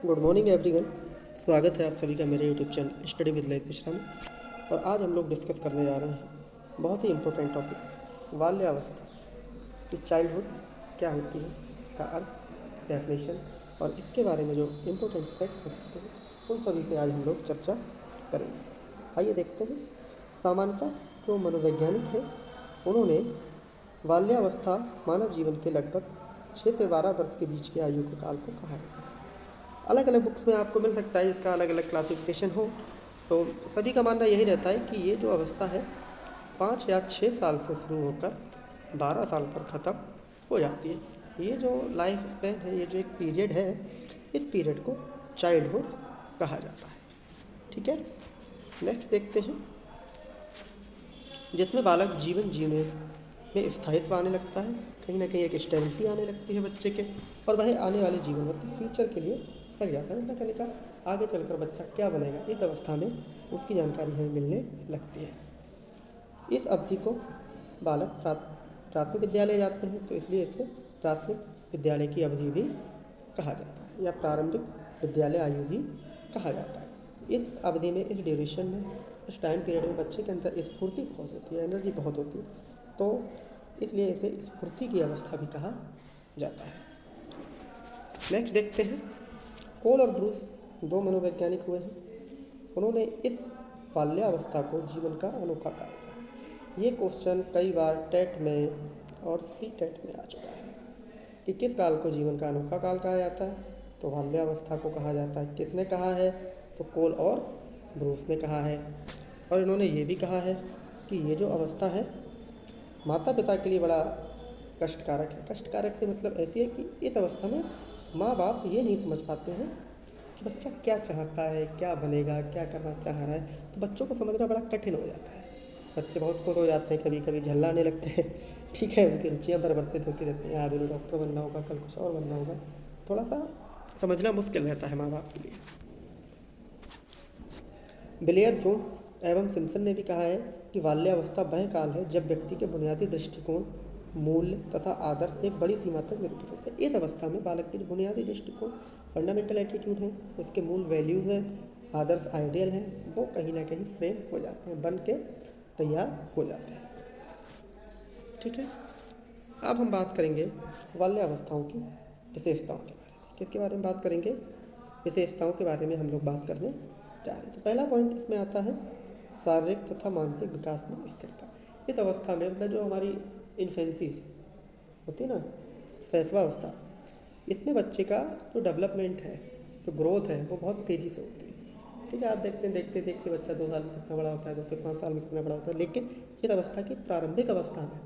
Good morning everyone. स्वागत है आप सभी का मेरे YouTube channel study with Lalit Mishra में। और आज हम लोग डिस्कस करने जा रहे हैं बहुत ही इम्पोर्टेंट टॉपिक, बाल्यावस्था कि चाइल्डहुड क्या होती है, इसका अर्थ, डेफिनेशन और इसके बारे में जो इम्पोर्टेंट फैक्ट हो सकते हैं उन सभी पे आज हम लोग चर्चा करेंगे। आइए देखते हैं। सामान्यतः जो मनोवैज्ञानिक हैं उन्होंने बाल्यावस्था मानव जीवन के लगभग 6 से 12 वर्ष के बीच के आयु के काल को कहा है। अलग अलग बुक्स में आपको मिल सकता है इसका अलग अलग क्लासिफिकेशन हो, तो सभी का मानना यही रहता है कि ये जो अवस्था है 5 या 6 साल से शुरू होकर 12 साल पर ख़त्म हो जाती है। ये जो लाइफ स्पैन है, ये जो एक पीरियड है, इस पीरियड को चाइल्डहुड कहा जाता है। ठीक है, नेक्स्ट देखते हैं, जिसमें बालक जीवन जीने में स्थायित्व आने लगता है, कहीं ना कहीं एक स्टेबिलिटी आने लगती है बच्चे के, और वह आने वाले जीवन मतलब फ्यूचर के लिए लग जाता है। कहने का आगे चलकर बच्चा क्या बनेगा, इस अवस्था में उसकी जानकारी हमें मिलने लगती है। इस अवधि को बालक प्राथमिक विद्यालय जाते हैं, तो इसलिए इसे प्राथमिक विद्यालय की अवधि भी कहा जाता है या प्रारंभिक विद्यालय आयु भी कहा जाता है। इस अवधि में, इस ड्यूरेशन में, इस टाइम पीरियड में बच्चे के अंदर स्फूर्ति बहुत होती है, एनर्जी बहुत होती है, तो इसलिए इसे स्फूर्ति की अवस्था भी कहा जाता है। नेक्स्ट देखते हैं, कोल और ब्रूस दो मनोवैज्ञानिक हुए हैं। उन्होंने इस बाल्यावस्था को जीवन का अनोखा काल कहा। ये क्वेश्चन कई बार टेट में और सी टेट में आ चुका है कि किस काल को जीवन का अनोखा काल कहा जाता है, तो बाल्यावस्था को कहा जाता है। किसने कहा है, तो कोल और ब्रूस ने कहा है। और इन्होंने ये भी कहा है कि ये जो अवस्था है माता पिता के लिए बड़ा कष्टकारक है। कष्टकारक के मतलब ऐसी है कि इस अवस्था में माँ बाप ये नहीं समझ पाते हैं कि बच्चा क्या चाहता है, क्या बनेगा, क्या करना चाह रहा है, तो बच्चों को समझना बड़ा कठिन हो जाता है। बच्चे बहुत खुश हो जाते हैं, कभी कभी झल्लाने लगते हैं। ठीक है, उनकी रुचियाँ परिवर्तित होती रहती हैं, आज उन्हें डॉक्टर बनना होगा, कल कुछ और बनना होगा। थोड़ा सा समझना मुश्किल रहता है माँ बाप के लिए। ब्लेयर जोन्स एवं सिम्पसन ने भी कहा है कि बाल्यावस्था वह काल है जब व्यक्ति के बुनियादी दृष्टिकोण, मूल्य तथा आदर्श एक बड़ी सीमा तक निरूपित होते हैं। इस अवस्था में बालक के जो बुनियादी दृष्टिकोण, फंडामेंटल एटीट्यूड है, उसके मूल वैल्यूज़ हैं, आदर्श आइडियल हैं, वो कहीं ना कहीं फ्रेम हो जाते हैं, बन के तैयार हो जाते हैं। ठीक है, अब हम बात करेंगे बाल्यावस्थाओं की विशेषताओं के बारे में। किसके बारे में बात करेंगे, विशेषताओं के बारे में हम लोग बात करने जा रहे हैं। तो पहला पॉइंट इसमें आता है शारीरिक तथा मानसिक विकास में स्थिरता। इस अवस्था में मतलब जो हमारी इन्फेंसी होती है ना, शैशवावस्था, इसमें बच्चे का जो डेवलपमेंट है, जो ग्रोथ है, वो बहुत तेज़ी से होती है। ठीक है, आप देखते देखते बच्चा 2 साल में कितना बड़ा होता है, 2 से 5 साल में कितना बड़ा होता है, लेकिन इस अवस्था की प्रारंभिक अवस्था में,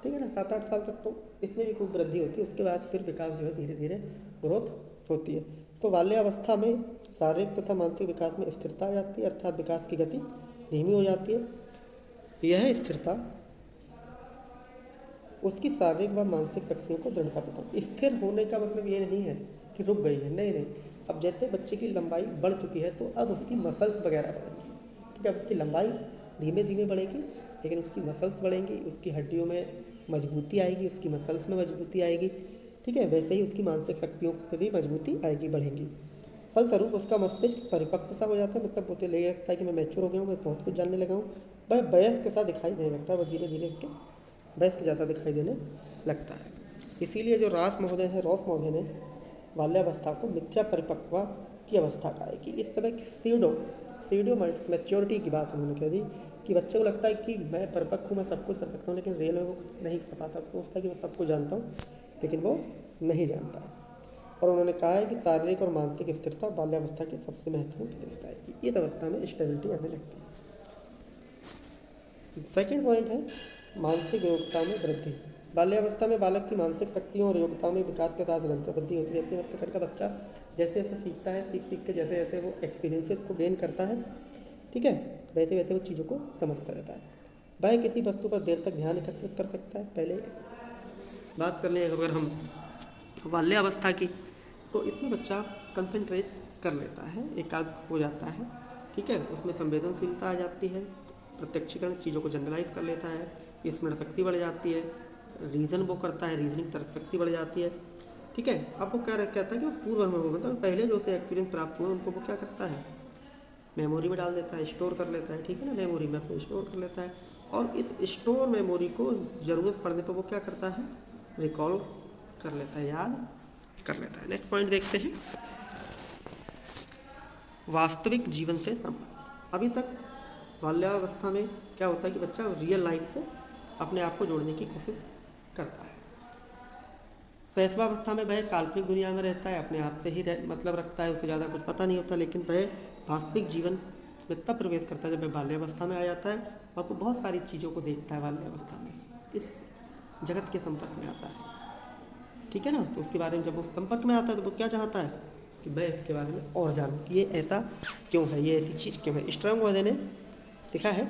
ठीक है ना, 7-8 साल तक तो इसमें भी खूब वृद्धि होती है। उसके बाद फिर विकास जो है धीरे धीरे ग्रोथ होती है। तो बाल्यावस्था में शारीरिक तथा मानसिक विकास में स्थिरता आ जाती है, अर्थात विकास की गति धीमी हो जाती है। यह स्थिरता उसकी शारीरिक व मानसिक शक्तियों को दृढ़ता प्रदान। स्थिर होने का मतलब ये नहीं है कि रुक गई है, नहीं। अब जैसे बच्चे की लंबाई बढ़ चुकी है तो अब उसकी मसल्स वगैरह बढ़ेंगी। ठीक है, अब उसकी लंबाई धीमे धीमे बढ़ेगी, लेकिन उसकी मसल्स बढ़ेंगी, उसकी हड्डियों में मजबूती आएगी, उसकी मसल्स में मजबूती आएगी। ठीक है, वैसे ही उसकी मानसिक शक्तियों में भी मजबूती आएगी, बढ़ेंगी। फलस्वरूप उसका मस्तिष्क परिपक्व सा हो जाता है, मतलब उसे लगे लगता है कि मैं मैच्योर हो गया हूँ, मैं बहुत कुछ जानने लगा हूँ। वह वयस्क सा दिखाई देने लगता है, वह धीरे धीरे उसके वयस्क जैसा दिखाई देने लगता है। इसीलिए जो रॉस महोदय ने बाल्यावस्था को मिथ्या परिपक्वता की अवस्था कहा है कि इस समय की सीडो मैच्योरिटी की बात उन्होंने कह दी कि बच्चे को लगता है कि मैं परिपक्व हूँ, मैं सब कुछ कर सकता हूँ, लेकिन रियल में वो कुछ नहीं कर पाता। सोचता है कि मैं सब कुछ जानता हूँ, लेकिन वो नहीं जानता है। और उन्होंने कहा है कि शारीरिक और मानसिक स्थिरता बाल्यावस्था की सबसे महत्वपूर्ण विशेषता है कि इस अवस्था में स्टेबिलिटी आने लगती है। सेकेंड पॉइंट है मानसिक योग्यता में वृद्धि। बाल्यावस्था में बालक की मानसिक शक्तियों और योग्यता में विकास के साथ निरंतर वृद्धि होती रहती है। मतलब का बच्चा जैसे जैसे सीखता है, सीख के जैसे जैसे वो एक्सपीरियंसेस को गेन करता है, ठीक है, वैसे वैसे वो चीज़ों को समझता रहता है। वह किसी वस्तु पर देर तक ध्यान एकत्रित कर सकता है। पहले बात कर लें अगर हम बाल्यावस्था की, तो इसमें बच्चा कंसंट्रेट कर लेता है, एकाग्र हो जाता है। ठीक है, उसमें संवेदनशीलता आ जाती है, प्रत्यक्षीकरण, चीज़ों को जनरलाइज कर लेता है, स्मरण शक्ति बढ़ जाती है, रीज़न वो करता है, रीजनिंग तर्क शक्ति बढ़ जाती है, ठीक है। अब वो क्या कहता है कि वो पूर्व अनुभव, मतलब पहले जो उसे एक्सपीरियंस प्राप्त हुआ उनको वो क्या करता है, मेमोरी में डाल देता है, स्टोर कर लेता है। ठीक है ना, मेमोरी में अपने स्टोर कर लेता है और इस स्टोर मेमोरी को ज़रूरत पड़ने पर वो क्या करता है, रिकॉल कर लेता है, याद कर लेता है। नेक्स्ट पॉइंट देखते हैं, वास्तविक जीवन से संबंध। अभी तक बाल्यावस्था में क्या होता है कि बच्चा रियल लाइफ से अपने आप को जोड़ने की कोशिश करता है। शैशवावस्था में वह काल्पनिक दुनिया में रहता है, अपने आप से ही मतलब रखता है, उसे ज़्यादा कुछ पता नहीं होता, लेकिन वह वास्तविक जीवन में तब प्रवेश करता है जब वह बाल्यावस्था में आ जाता है और वो बहुत सारी चीज़ों को देखता है बाल्यावस्था में, इस जगत के संपर्क में आता है। ठीक है ना, तो उसके बारे में जब वो संपर्क में आता है तो वो क्या चाहता है कि वह इसके बारे में और जानूं कि ये ऐसा क्यों है, ये ऐसी चीज़ क्यों है। स्ट्रॉन्ग वर्ड ने लिखा है,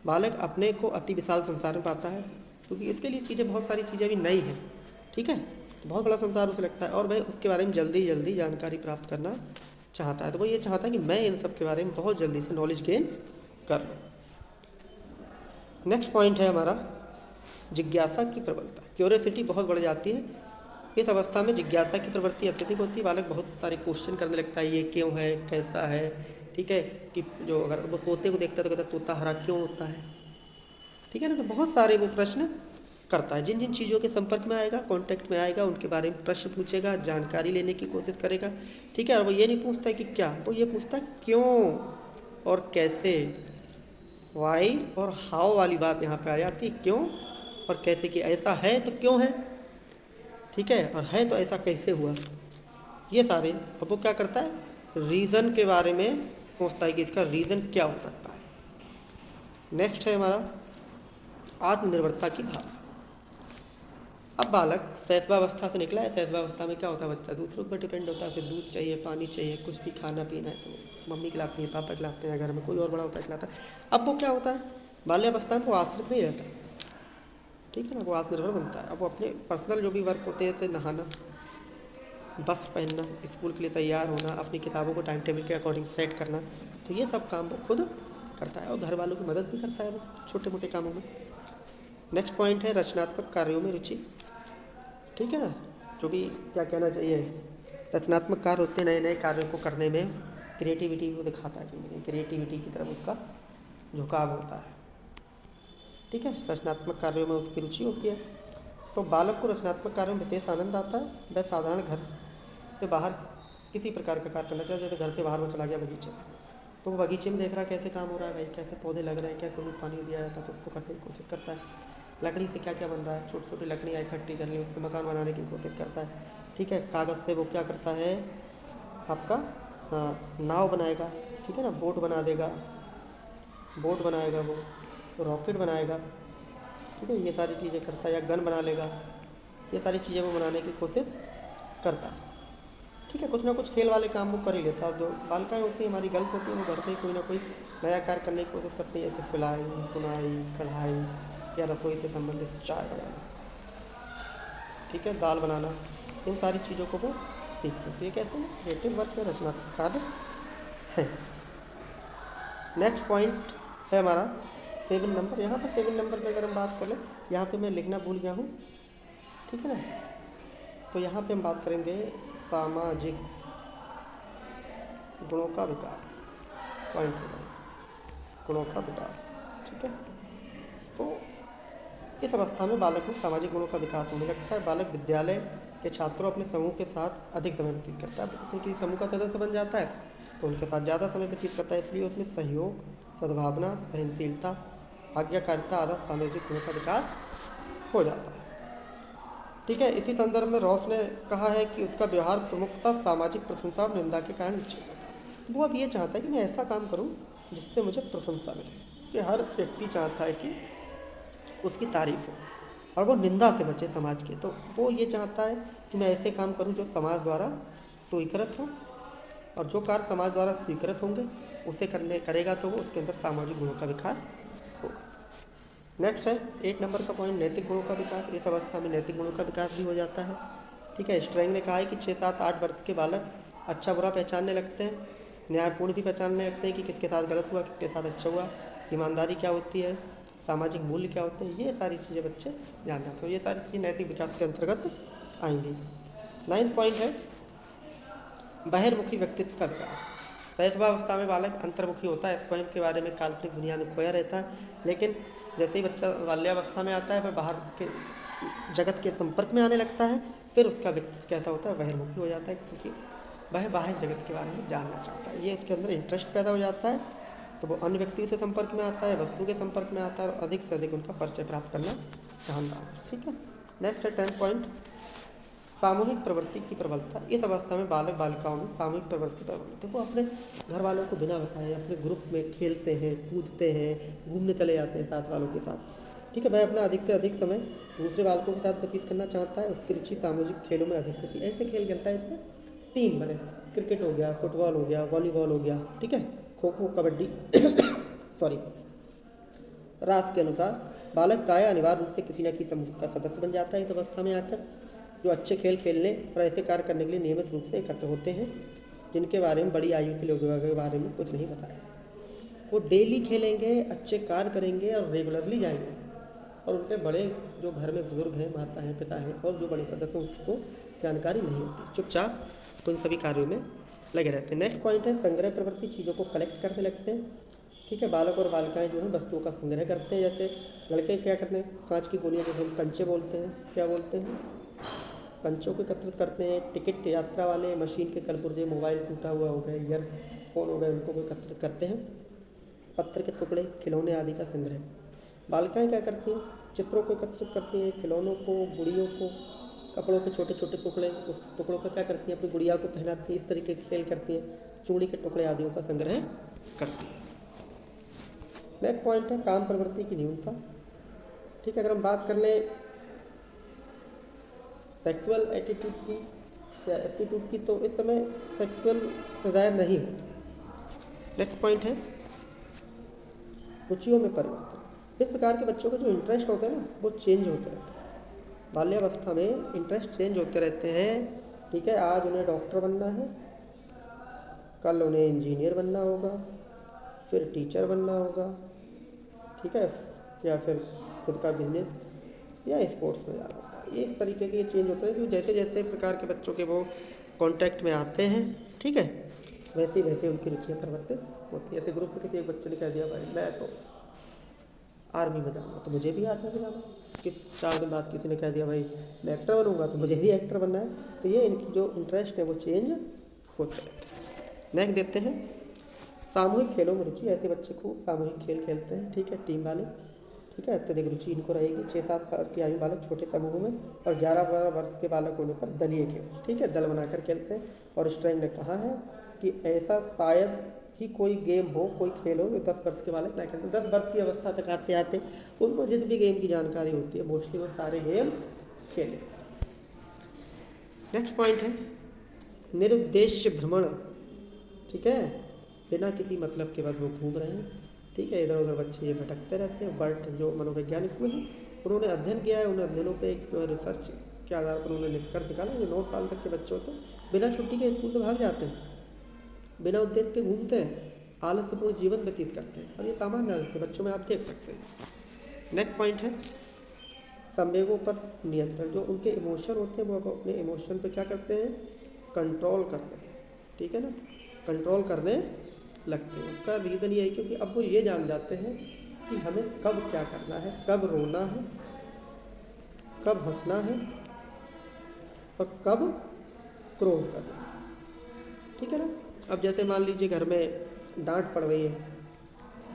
बालक अपने को अति विशाल संसार में पाता है, क्योंकि इसके लिए चीज़ें, बहुत सारी चीज़ें अभी नई हैं। ठीक है, तो बहुत बड़ा संसार उसे लगता है और वह उसके बारे में जल्दी जल्दी जानकारी प्राप्त करना चाहता है। तो वो ये चाहता है कि मैं इन सब के बारे में बहुत जल्दी से नॉलेज गेन कर लूँ। नेक्स्ट पॉइंट है हमारा, जिज्ञासा की प्रबलता। क्यूरियोसिटी बहुत बढ़ जाती है इस अवस्था में, जिज्ञासा की प्रवृत्ति अत्यधिक होती है। बालक बहुत सारे क्वेश्चन करने लगता है, ये क्यों है, कैसा है। ठीक है, कि जो अगर वो तोते को देखता है तो कहता है तोता हरा क्यों होता है। ठीक है ना, तो बहुत सारे वो प्रश्न करता है। जिन जिन चीज़ों के संपर्क में आएगा, कांटेक्ट में आएगा, उनके बारे में प्रश्न पूछेगा, जानकारी लेने की कोशिश करेगा। ठीक है, और वो ये नहीं पूछता है कि क्या, वो ये पूछता है क्यों और कैसे। वाई और हाउ वाली बात यहाँ पे आ जाती है, क्यों और कैसे, कि ऐसा है तो क्यों है, ठीक है, और है तो ऐसा कैसे हुआ, ये सारे। अब वो क्या करता है, रीज़न के बारे में सोचता है कि इसका रीज़न क्या हो सकता है। नेक्स्ट है हमारा आत्मनिर्भरता की भावना। अब बालक शैशवावस्था से निकला है। शैशवावस्था में क्या होता है, बच्चा दूसरों पर डिपेंड होता है, उसे दूध चाहिए, पानी चाहिए, कुछ भी खाना पीना है तो मम्मी खिलाती है, पापा खिलाते हैं, घर में कोई और बड़ा होता है खिलाता है। अब वो क्या होता है, बाल्यावस्था में वो आश्रित नहीं रहता। ठीक है ना, वो आत्मनिर्भर बनता है। अब वो अपने पर्सनल जो भी वर्क होते हैं, जैसे नहाना, बस पहनना, स्कूल के लिए तैयार होना, अपनी किताबों को टाइम टेबल के अकॉर्डिंग सेट करना, तो ये सब काम वो खुद करता है और घर वालों की मदद भी करता है वो छोटे मोटे कामों में। नेक्स्ट पॉइंट है रचनात्मक कार्यों में रुचि। ठीक है ना, जो भी क्या कहना चाहिए, रचनात्मक कार्य होते हैं, नए नए कार्यों को करने में क्रिएटिविटी को दिखाता है, कि क्रिएटिविटी की तरफ उसका झुकाव होता है। ठीक है, रचनात्मक कार्यों में उसकी रुचि होती है। तो बालक को रचनात्मक कार्यों में विशेष आनंद आता है। वह साधारण घर से बाहर किसी प्रकार का कार्य करना चाहिए, जैसे घर से बाहर वो चला गया बगीचे में, तो वो बगीचे में देख रहा है कैसे काम हो रहा है भाई, कैसे पौधे लग रहे हैं, कैसे उन्हें पानी दिया जाता है, तो उसको करने की कोशिश करता है। लकड़ी से क्या क्या बन रहा है, छोटी छोटी लकड़ियाँ इकट्ठी कर ली, उससे मकान बनाने की कोशिश करता है। ठीक है, कागज़ से वो क्या करता है, आपका नाव बनाएगा। ठीक है ना, बोट बना देगा, बोट बनाएगा, वो रॉकेट बनाएगा। ठीक है, ये सारी चीज़ें करता है, या गन बना लेगा, ये सारी चीज़ें वो बनाने की कोशिश करता है। ठीक है, कुछ ना कुछ खेल वाले काम वो कर ही लेता है। और जो बालिकाएँ होती हैं, हमारी गर्ल्स होती हैं, वो घर पे कोई ना कोई नया कार्य करने की कोशिश करती है, जैसे सिलाई, बुनाई, कढ़ाई, या रसोई से संबंधित चाय बनाना, ठीक है, दाल बनाना, इन सारी चीज़ों को वो सीखते हैं। तो ये कैसे क्रिएटिव वर्क में रचनात्मक कार्य है। नेक्स्ट पॉइंट है हमारा 7 नंबर। यहाँ पर 7 नंबर में अगर हम बात कर लें, यहाँ पे मैं लिखना भूल गया हूँ। ठीक है ना, तो यहाँ पे हम बात करेंगे सामाजिक गुणों का विकास। पॉइंट गुणों का विकास। ठीक है, तो इस अवस्था में बालक में सामाजिक गुणों का विकास होने लगता है। बालक विद्यालय के छात्रों अपने समूह के साथ अधिक समय व्यतीत करता है, क्योंकि समूह का सदस्य बन जाता है तो उनके साथ ज़्यादा समय व्यतीत करता है, इसलिए उसमें सहयोग, सद्भावना, सहनशीलता, आज्ञाकारिता आदि सामाजिक गुणों का विकास हो जाता है। ठीक है, इसी संदर्भ में रॉस ने कहा है कि उसका व्यवहार प्रमुखतः सामाजिक प्रशंसा और निंदा के कारण निश्चित होता है। वो अब ये चाहता है कि मैं ऐसा काम करूं जिससे मुझे प्रशंसा मिले, कि हर व्यक्ति चाहता है कि उसकी तारीफ हो और वो निंदा से बचे समाज के। तो वो ये चाहता है कि मैं ऐसे काम करूं जो समाज द्वारा स्वीकृत हो, और जो कार्य समाज द्वारा स्वीकृत होंगे उसे करेगा तो वो उसके अंदर सामाजिक गुणों का विकास होगा। नेक्स्ट है 8 नंबर का पॉइंट, नैतिक गुणों का विकास। इस अवस्था में नैतिक गुणों का विकास भी हो जाता है। ठीक है, स्ट्रैंग ने कहा है कि 6, 7, 8 वर्ष के बालक अच्छा बुरा पहचानने लगते हैं, न्यायपूर्ण भी पहचानने लगते हैं कि किसके साथ गलत हुआ, किसके साथ अच्छा हुआ, ईमानदारी क्या होती है, सामाजिक मूल्य क्या होते हैं, ये सारी चीज़ें बच्चे जान जाते हैं। ये सारी चीज़ें नैतिक विकास के अंतर्गत आएंगी। 9वां पॉइंट है बहिर्मुखी व्यक्तित्व का विकास। शैशवावस्था में बालक अंतर्मुखी होता है, स्वयं के बारे में काल्पनिक दुनिया में खोया रहता है, लेकिन जैसे ही बच्चा बाल्यावस्था में आता है वह बाहर के जगत के संपर्क में आने लगता है, फिर उसका व्यक्तित्व कैसा होता है, बहिर्मुखी हो जाता है, क्योंकि वह बाहर जगत के बारे में जानना चाहता है। ये उसके अंदर इंटरेस्ट पैदा हो जाता है, तो वो अन्य व्यक्तियों से संपर्क में आता है, वस्तु के संपर्क में आता है और अधिक से अधिक उनका परिचय प्राप्त करना चाहता है। ठीक है। नेक्स्ट है 10 पॉइंट सामूहिक प्रवृत्ति की प्रबलता। इस अवस्था में बालक बालिकाओं में सामूहिक प्रवृत्ति प्रबल, वो अपने घर वालों को बिना बताए अपने ग्रुप में खेलते हैं, कूदते हैं, घूमने चले जाते हैं साथ वालों के साथ। ठीक है। वह अपना अधिक से अधिक समय दूसरे बालकों के साथ व्यतीत करना चाहता है। उसकी रुचि सामाजिक खेलों में अधिक होती है। ऐसे खेल खेलता है इसमें टीम बने, क्रिकेट हो गया, फुटबॉल हो गया, वॉलीबॉल हो गया, ठीक है, खो खो, कबड्डी सॉरी। रास के अनुसार बालक प्रायः अनिवार्य रूप से किसी न किसी समूह का सदस्य बन जाता है इस अवस्था में आकर, जो अच्छे खेल खेलने और ऐसे कार्य करने के लिए नियमित रूप से एकत्र होते हैं, जिनके बारे में बड़ी आयु के लोगों के बारे में कुछ नहीं बताया। वो डेली खेलेंगे, अच्छे कार्य करेंगे और रेगुलरली जाएंगे, और उनके बड़े जो घर में बुजुर्ग हैं, माता हैं, पिता हैं और जो बड़े सदस्य हैं उसको जानकारी नहीं होती, चुपचाप उन सभी कार्यों में लगे रहते हैं। नेक्स्ट पॉइंट है संग्रह प्रवृत्ति, चीज़ों को कलेक्ट करने लगते हैं। ठीक है। बालक और बालिकाएं जो हैं वस्तुओं का संग्रह करते हैं। जैसे लड़के क्या करते हैं, कांच की गोलियां जैसे हम कंचे बोलते हैं, क्या बोलते हैं, कंचों को एकत्रित करते हैं। टिकट यात्रा वाले, मशीन के कलपुर्जे, मोबाइल टूटा हुआ हो गए, ईयरफोन हो गए, उनको एकत्रित करते हैं। पत्थर के टुकड़े, खिलौने आदि का संग्रह। बालिकाएं क्या करती हैं, चित्रों को एकत्रित करती हैं, खिलौनों को, गुड़ियों को, कपड़ों के छोटे छोटे टुकड़े, उस टुकड़ों का क्या करती हैं, अपनी गुड़िया को पहनाती हैं, इस तरीके के खेल करती हैं। चूड़ी के टुकड़े आदियों का संग्रह करती हैं। नेक्स्ट पॉइंट है काम प्रवृत्ति की न्यूनता। ठीक है। अगर हम बात कर लें सेक्सुअल एटीट्यूड की या एप्टीट्यूड की, तो इस समय सेक्सुअल डिजायर नहीं होती। नेक्स्ट पॉइंट है रुचियों में परिवर्तन। इस प्रकार के बच्चों के जो इंटरेस्ट होते हैं ना, वो चेंज होते रहते हैं। बाल्यावस्था में इंटरेस्ट चेंज होते रहते हैं। ठीक है। आज उन्हें डॉक्टर बनना है, कल उन्हें इंजीनियर बनना होगा, फिर टीचर बनना होगा, ठीक है, या फिर खुद का बिजनेस या स्पोर्ट्स में जाना होता है। ये इस तरीके के चेंज होते हैं, क्योंकि जैसे जैसे प्रकार के बच्चों के वो कांटेक्ट में आते हैं, ठीक है, वैसे वैसे उनकी रुचियाँ परिवर्तित होती है। जैसे ग्रुप में किसी एक बच्चे ने कह दिया भाई मैं तो आर्मी में जाऊँगा, तो मुझे भी आर्मी में जाना है। 4 दिन बाद किसी ने कह दिया भाई मैं एक्टर बनूंगा, तो मुझे भी एक्टर बनना है। तो ये इनकी जो इंटरेस्ट है वो चेंज होते रहते हैं। नेक्स्ट देखते हैं सामूहिक खेलों में रुचि। ऐसे बच्चे खूब सामूहिक खेल खेलते हैं, ठीक है, टीम वाले, ठीक है, अत्यधिक रुचि इनको रहेगी। 6-7 साल की आयु बालक छोटे समूहों में और 11-12 वर्ष के बालक होने पर दलीय खेल, ठीक है, दल बनाकर खेलते हैं। और स्ट्राइम ने कहा है कि ऐसा शायद ही कोई गेम हो, कोई खेल हो जो 10 वर्ष के बालक ना खेलते। 10 वर्ष की अवस्था तक आते आते उनको जिस भी गेम की जानकारी होती है मोस्टली वो सारे गेम खेले। नेक्स्ट पॉइंट है निरुद्देश्य भ्रमण। ठीक है। बिना किसी मतलब के बस वो घूम रहे हैं, ठीक है, इधर उधर बच्चे ये भटकते रहते हैं। बर्ट जो मनोवैज्ञानिक हुए हैं उन्होंने अध्ययन किया है, उन अध्ययनों पे एक रिसर्च के आधार पर उन्होंने निष्कर्ष निकाला। जो 9 साल तक के बच्चे होते हैं बिना छुट्टी के स्कूल से भाग जाते हैं, बिना उद्देश्य के घूमते हैं, आलस्यपूर्ण जीवन व्यतीत करते हैं, और ये सामान्य है, बच्चों में आप देख सकते हैं। नेक्स्ट पॉइंट है संवेगों पर नियंत्रण। जो उनके इमोशन होते हैं वो अपने इमोशन पे क्या करते हैं, कंट्रोल करते हैं, ठीक है ना, कंट्रोल करने लगते हैं। उसका रीज़न ये है क्योंकि अब वो ये जान जाते हैं कि हमें कब क्या करना है, कब रोना है, कब हंसना है और कब क्रोध करना है, ठीक है ना। अब जैसे मान लीजिए घर में डांट पड़ रही है,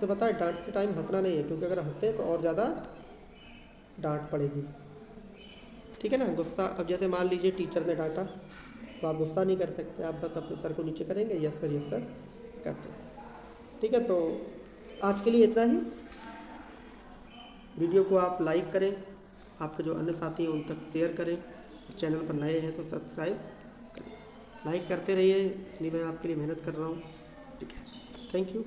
तो पता है डांट के टाइम हंसना नहीं है, क्योंकि अगर हंसे तो और ज़्यादा डांट पड़ेगी, ठीक है ना। गुस्सा, अब जैसे मान लीजिए टीचर ने डांटा तो आप गुस्सा नहीं कर सकते, आप बस अपने सर को नीचे करेंगे, यस सर करते हैं, ठीक है। तो आज के लिए इतना ही। वीडियो को आप लाइक करें, आपके जो अन्य साथी हैं उन तक शेयर करें, चैनल पर नए हैं तो सब्सक्राइब करें, लाइक करते रहिए, इतनी मैं आपके लिए मेहनत कर रहा हूँ, ठीक है। Thank you.